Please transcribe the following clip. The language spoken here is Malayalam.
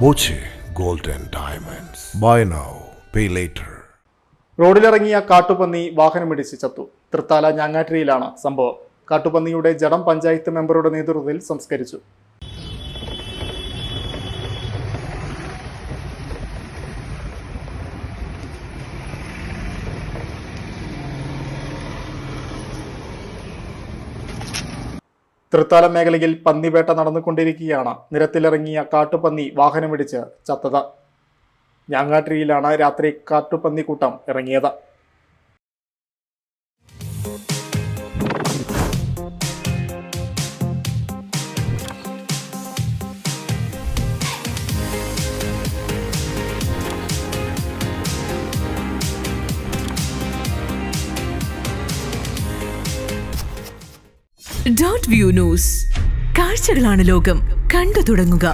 Boche gold and diamonds. Buy now pay later. റോഡിലിറങ്ങിയ കാട്ടുപന്നി വാഹനമിടിച്ച് ചത്തു. തൃത്താല ഞാങ്ങാട്ടിരിയിലാണ് സംഭവം. കാട്ടുപന്നിയുടെ ജഡം പഞ്ചായത്ത് മെമ്പറുടെ നേതൃത്വത്തിൽ സംസ്കരിച്ചു. തൃത്താല മേഖലയിൽ പന്നിവേട്ട നടന്നുകൊണ്ടിരിക്കുകയാണ്. നിരത്തിലിറങ്ങിയ കാട്ടുപന്നി വാഹനമിടിച്ച് ചത്തത്. ഞാങ്ങാട്ടിരിയിലാണ് രാത്രി കാട്ടുപന്നിക്കൂട്ടം ഇറങ്ങിയത്. Dot view news. കാഴ്ചകളാണ് ലോകം. കണ്ടു തുടങ്ങുക.